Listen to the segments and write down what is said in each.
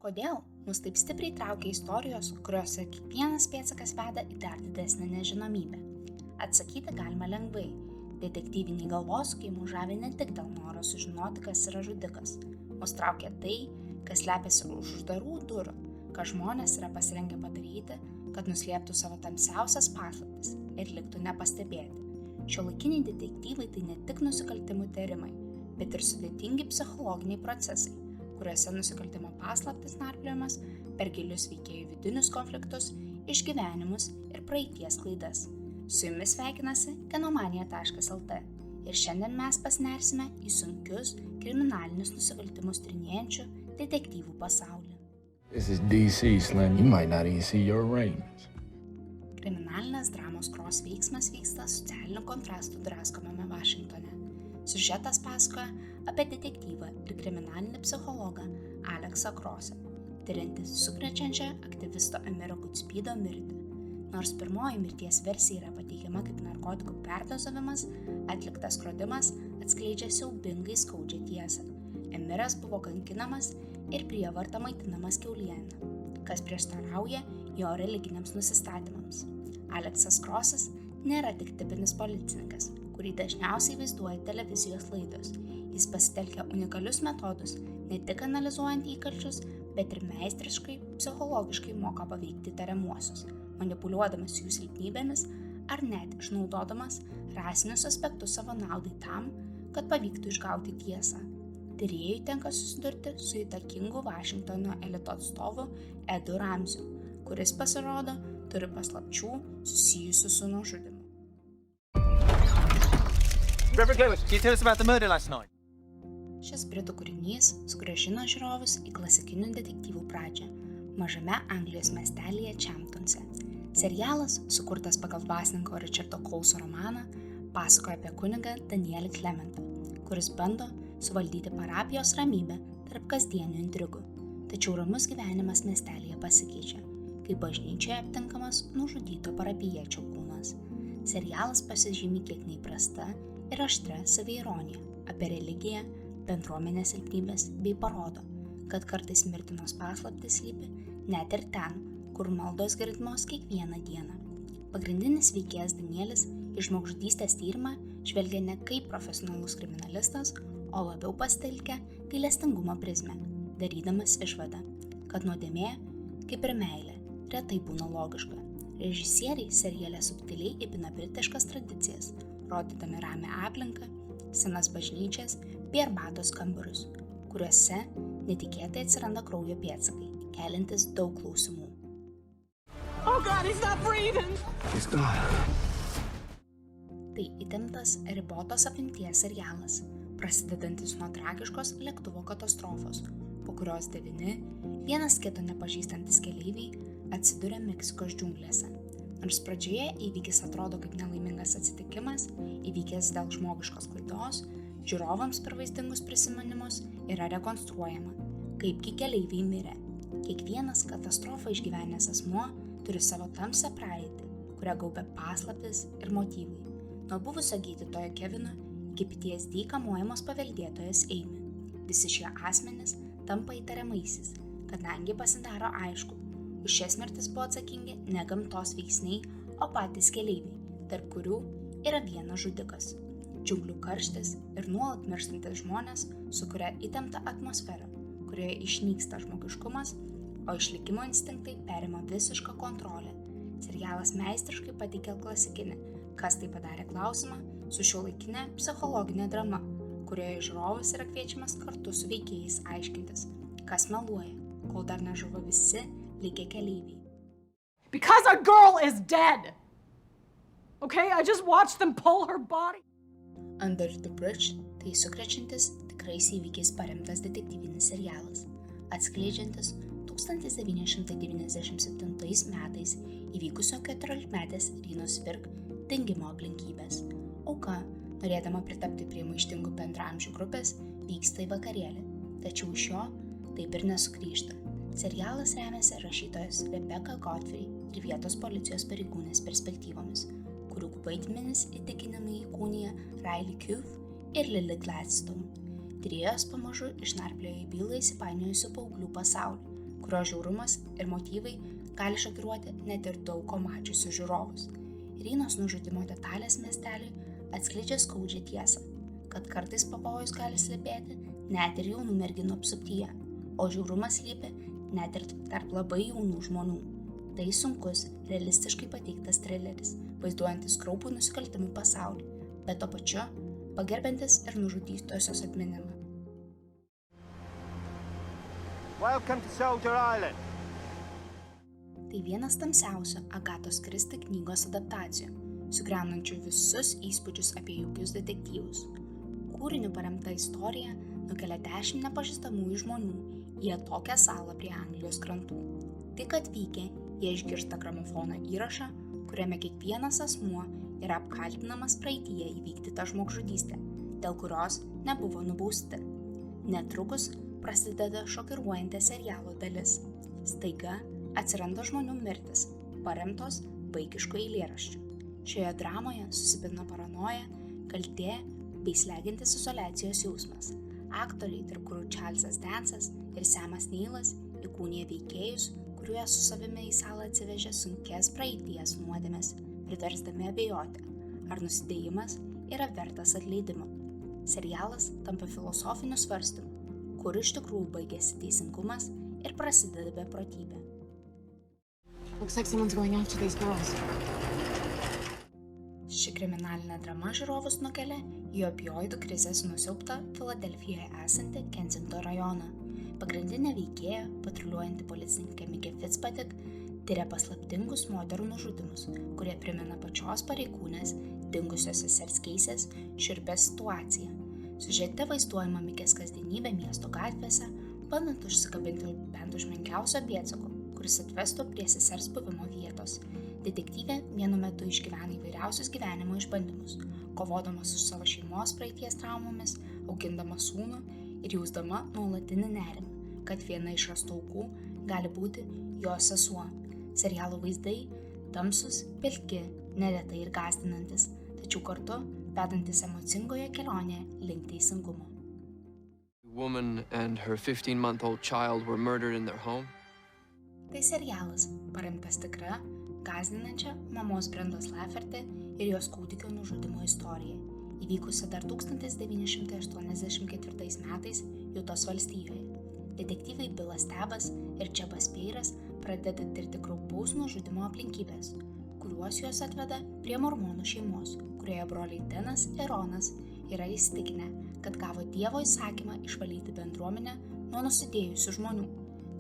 Kodėl mus taip stipriai traukia istorijos, kuriuose kiekvienas pėdsakas veda į dar didesnę nežinomybę? Atsakyti galima lengvai. Detektyviniai galvosūkiai mus žavi ne tik dėl noro sužinoti, kas yra žudikas. Mus traukia tai, kas slepiasi už uždarų durų, ką žmonės yra pasirengę padaryti, kad nuslėptų savo tamsiausias paslaptis ir liktų nepastebėti. Šiuolaikiniai detektyvai tai ne tik nusikaltimų tyrimai, bet ir sudėtingi psichologiniai procesai, kuriuose nusikaltimo paslaptis narpliojamas per gilius veikėjų vidinius konfliktus, išgyvenimus ir praeities klaidas. Su jumis sveikinasi Kinomanija.lt ir šiandien mes pasinersime į sunkius kriminalinius nusikaltimus tyrinėjančių detektyvų pasaulį. This is DC, Slim. You might not even see your arrangements. Kriminalinės dramos Cross veiksmas vyksta socialinių kontrastų draskomame Vašingtone. Siužetas pasakoja apie detektyvą ir kriminalinį psichologą Aleksą Crossą, tiriantį sukrečiančią aktyvisto Amiro Goodspeedo mirtį. Nors pirmoji mirties versija yra pateikiama kaip narkotikų perdozavimas, atliktas skrodimas atskleidžia siaubingai skaudžią tiesą. Amiras buvo kankinamas ir prievarta maitinamas kiauliena, kas prieštarauja jo religiniams nusistatymams. Aleksas Crossas nėra tik tipinis policininkas, kurį dažniausiai vaizduoja televizijos laidos. Jis pasitelkia unikalius metodus, ne tik analizuojant įkalčius, bet ir meistriškai, psichologiškai moka paveikti tariamuosius, manipuliuodamas jų silpnybėmis ar net išnaudodamas rasinius aspektus savo naudai tam, kad pavyktų išgauti tiesą. Tyrėjui tenka susidurti su įtakingu Vašingtono elito atstovu Edu Ramziu, kuris pasirodo turi paslapčių susijusių su nužudymu. Reverend Lewis, can you tell us about the murder last night? Šis britų kūrinys sugrąžino žiūrovus į klasikinių detektyvų pradžią mažame Anglijos miestelyje Champtonse. Serialas, sukurtas pagal dvasininko Richardo Coleso romaną, pasakoja apie kunigą Danielį Clementą, kuris bando suvaldyti parapijos ramybę tarp kasdienių intrigų. Tačiau ramus gyvenimas miestelyje pasikeičia, kai bažnyčioje aptinkamas nužudyto parapijiečio kūnas. Serialas pasižymi kiek neįprasta ir aštria saviironija apie religiją, bendruomenės silpnybės bei parodo, kad kartais mirtinos paslaptys slypi net ir ten, kur maldos girdimos kiekvieną dieną. Pagrindinis veikėjas Danielis į žmogžudystės tyrimą žvelgia ne kaip profesionalus kriminalistas, o labiau pasitelkia gailestingumo prizmę, darydamas išvadą, kad nuodėmė, kaip ir meilė, retai būna logiška. Režisieriai seriale subtiliai įpina britiškas tradicijas, rodydami ramią aplinką, senas bažnyčias bei arbatos kambarius, kuriuose netikėtai atsiranda kraujo pėdsakai, keliantis daug klausimų. Oh God, he's not breathing! He's gone. Tai įtemptas ribotos apimties serialas, prasidedantis nuo tragiškos lėktuvo katastrofos, po kurios 9 vienas kito nepažįstantis keleiviai atsiduria Meksikos džiunglėse. Nors pradžioje įvykis atrodo kaip nelaimingas atsitikimas, įvykęs dėl žmogiškos klaidos, žiūrovams per vaizdingus prisiminimus yra rekonstruojama, kaipgi keleiviai mirė. Kiekvienas katastrofą išgyvenęs asmuo turi savo tamsią praeitį, kurią gaubia paslaptis ir motyvai. Nuo buvusio gydytojo Kevino iki PTSD kamuojamos paveldėtojas Amy. Visi šie asmenys tampa įtariamaisiais, kadangi pasidaro aišku, už šias mirtis buvo atsakingi ne gamtos veiksniai, o patys keleiviai, tarp kurių yra vienas žudikas. Džiunglių karštis ir nuolat mirštantis žmonės sukuria įtemptą atmosferą, kurioje išnyksta žmogiškumas, o išlikimo instinktai perima visišką kontrolę. Serialas meistriškai pateikia klasikinį "Kas tai padarė" klausimą su šiuolaikinė psichologinė drama, kurioje žiūrovas yra kviečiamas kartu su veikėjais aiškintis, kas meluoja, kol dar nežuvo visi likę keleiviai. Because our girl is dead! Okay, I just watched them pull her body. Under the Bridge tai sukrečiantis tikrais įvykiais paremtas detektyvinis serialas, atskleidžiantis 1997 metais įvykusio 14-metės Rinos Virk dingimo aplinkybės. Auka, norėdama pritapti prie maištingų bendraamžių grupės, vyksta į vakarėlį, tačiau iš jo taip ir nesugrįžta. Serialas remiasi rašytojos Rebecca Godfrey ir vietos policijos pareigūnės perspektyvomis, kurių vaidmenis įtikinamai įkūnija Riley Keough ir Lily Gladstone. Tyrėjos pamažu išnarpliojo į bylą įsipainiojusių paauglių pasaulį, kurio žiaurumas ir motyvai gali šokiruoti net ir daug ko mačiusius žiūrovus. Rinos nužudimo detalės miesteliui atskleidžia skaudžią tiesą, kad kartais pavojus gali slypėti net ir jaunų merginų apsuptyje, o žiaurumas slypi net ir tarp labai jaunų žmonių. Tai sunkus, realistiškai pateiktas trileris, vaizduojantis kraupų nusikaltimų pasaulį, bet tuo pačiu pagerbiantis ir nužudytosios atminimą. Welcome to Soldier Island. Tai vienas tamsiausių Agatos Kristi knygos adaptacijų, sugriaunančių visus įspūdžius apie jaukius detektyvus. Kūriniu paremta istorija nukelia 10 nepažįstamųjų žmonių į atokią salą prie Anglijos krantų. Tik atvykę, jie išgirsta gramofono įrašą, kuriame kiekvienas asmuo yra apkaltinamas praeityje įvykdytą žmogžudystę, dėl kurios nebuvo nubausti. Netrukus prasideda šokiruojanti serialo dalis. Staiga atsiranda žmonių mirtis, paremtos vaikišku eilėraščiu. Šioje dramoje susipina paranoja, kaltė bei slegiantis izoliacijos jausmas. Aktoriai, tarp kurių Charlesas Dansas ir Samas Neilas, įkūnija veikėjus, kurie su savimi į salą atsivežė sunkes praeities nuodėmes, priversdami abejoti, ar nusidėjimas yra vertas atleidimo. Serialas tampa filosofiniu svarstymu, kur iš tikrųjų baigėsi teisingumas ir prasideda beprotybė. Looks like someone's going after these girls. Ši kriminalinė drama žiūrovus nukelia į opioidų krizės nusiaubtą Filadelfijoje esantį Kensington rajoną. Pagrindinė veikėja, patruliuojanti policininkė Mike Fitzpatrick, tyria paslaptingus moterų nužudimus, kurie primena pačios pareigūnės dingusios sesers Keisės šiurpią situaciją. Siužete vaizduojama Mikės kasdienybė miesto gatvėse, bandant užsikabinti bent už menkiausio pėdsako, kuris atvestų prie sesers buvimo vietos. Detektyvė vienu metu išgyvena įvairiausius gyvenimo išbandymus, kovodama su savo šeimos praeities traumomis, augindama sūnų ir jausdama nuolatinį nerimą, kad viena iš rastų aukų gali būti jos sesuo. Serialo vaizdai tamsus, pilki, neretai ir gąsdinantis, tačiau kartu vedantis emocingoje kelionėje link teisingumo. A woman and her 15-month-old child were murdered in their home. Tai serialas, paremtas tikra, gąsdinančia mamos Brendos Lafferty ir jos kūdikio nužudimo istorija, įvykusi dar 1984 metais Jutos valstijoje. Detektyvai Bilas Tebas ir Čebas Peiras pradeda tirti kraupaus nužudimo aplinkybės, kuriuos juos atveda prie mormonų šeimos, kurioje broliai Denas ir Ronas yra įsitikinę, kad gavo Dievo įsakymą išvalyti bendruomenę nuo nusidėjusių žmonių.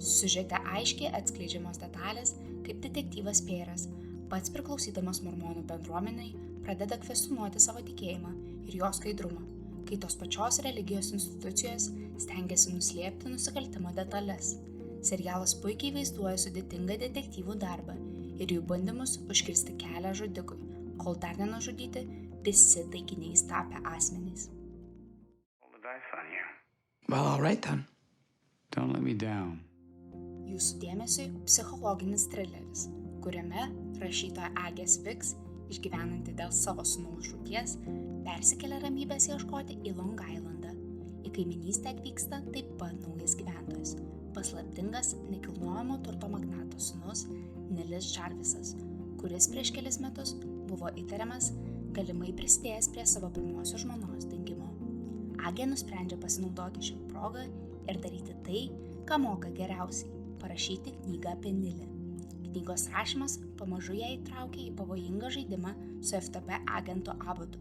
Siužete aiškiai atskleidžiamos detalės, kaip detektyvas Peiras, pats priklausydamas mormonų bendruomeniai, pradeda kvestionuoti savo tikėjimą ir jo skaidrumą, kai tos pačios religijos institucijos stengiasi nuslėpti nusikaltimo detalės. Serialas puikiai vaizduoja sudėtingą detektyvų darbą ir jų bandymus užkirsti kelią žudikui, kol dar nenužudyti visi taikiniais tapę asmenys. Well, all right then. Don't let me down. Jūsų dėmesiui psichologinis trileris, kuriame rašytoja Agės Viks, išgyvenanti dėl savo sūnaus žūties, persikelia ramybės ieškoti į Long Islandą. Į kaiminystę atvyksta taip pat naujas gyventojas, paslaptingas nekilnojamo turto magnato sūnus Nilis Jarvisas, kuris prieš kelis metus buvo įtariamas galimai prisidėjęs prie savo pirmosios žmonos dingimo. Agė nusprendžia pasinaudoti šią progą ir daryti tai, ką moka geriausiai – parašyti knygą apie Nilį. Knygos rašymas pamažu ją įtraukia į pavojingą žaidimą su FTB agentu Abbotu,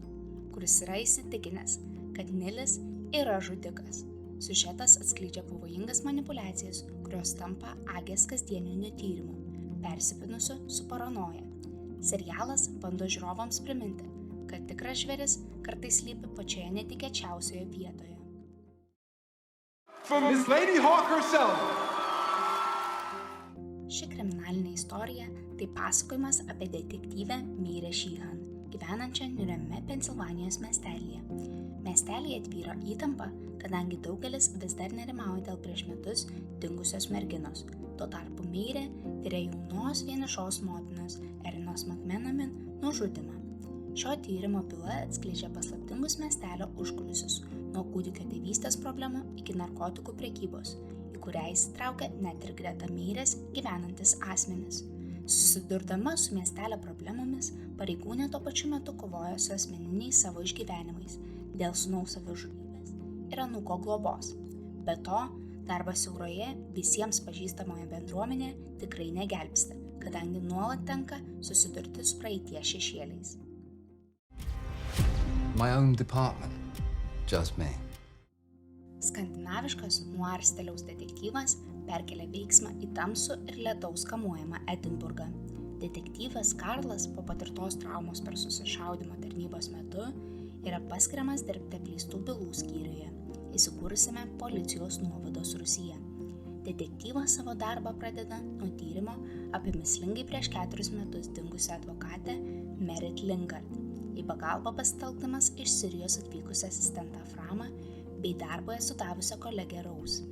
kuris yra įsitikinęs, kad Nilis yra žudikas. Siužetas atskleidžia pavojingas manipuliacijas, kurios tampa Agės kasdieniniu tyrimu, persipinusiu su paranoja. Serialas bando žiūrovams priminti, kad tikras žvėris kartais slypi pačioje netikėčiausioje vietoje. From Miss Lady Hawk herself. Ši kriminalinė istorija tai pasakojimas apie detektyvę Meirę Sheehan, gyvenančią niūriame Pensilvanijos miestelyje. Miestelyje tvyro įtampa, kadangi daugelis vis dar nerimauja dėl prieš metus dingusios merginos. Tuo tarpu Meirė tyria jaunos vienišos motinos Erinos McMenamin nužudymą. Šio tyrimo byla atskleidžia paslaptingus miestelio užkulisius, nuo kūdikio tėvystės problemų iki narkotikų prekybos į kurią įsitraukia net ir greta Meirės gyvenantis asmenys. Susidurdama su miestelio problemomis, pareigūnė tuo pačiu metu kovoja su asmeniniais savo išgyvenimais dėl sūnaus savižudybės ir anūko globos. Be to, darbas siauroje visiems pažįstamoje bendruomenėje tikrai negelbsti, kadangi nuolat tenka susidurti su praeities šešėliais. My own department. Just me. Skandinaviškas noir stiliaus detektyvas perkelia veiksmą į tamsų ir lietaus kamuojamą Edinburgą. Detektyvas Karlas po patirtos traumos per susišaudymo tarnybos metu yra paskiriamas dirbti apleistų bylų skyriuje, įsikūrusiame policijos nuovados Rūsyje. Detektyvas savo darbą pradeda nuo tyrimo apie mįslingai prieš 4 metus dingusią advokatę Merit Lingard, į pagalbą pasitelkdamas iš Sirijos atvykusią asistentą Framą bei darboje sudavusią kolegę Rose.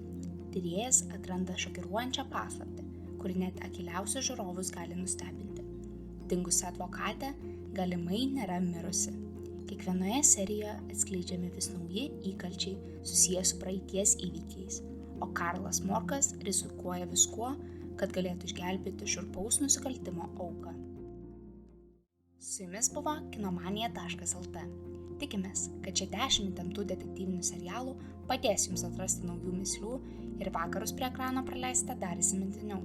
Tyrėjas atranda šokiruojančią paslaptį, kuri net akyliausius žiūrovus gali nustebinti. Dingusi advokatė galimai nėra mirusi. Kiekvienoje serijoje atskleidžiami vis nauji įkalčiai susiję su praeities įvykiais, o Karlas Morkas rizikuoja viskuo, kad galėtų išgelbėti šiurpaus nusikaltimo auką. Su jumis buvo kinomanija.lt. Tikimės, kad čia 10 įtemptų detektyvinių serialų padės jums atrasti naujų mįslių ir vakarus prie ekrano praleisite dar įsimintiniau.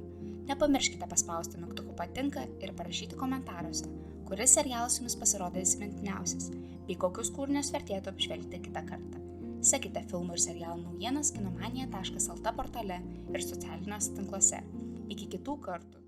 Nepamirškite paspausti mygtuką patinka ir parašyti komentaruose, kuris serialas jums pasirodė įsimintiniausias, bei kokius kūrinius vertėtų apžvelgti kitą kartą. Sekite filmų ir serialų naujienas kinomanija.lt portale ir socialiniuose tinkluose. Iki kitų kartų.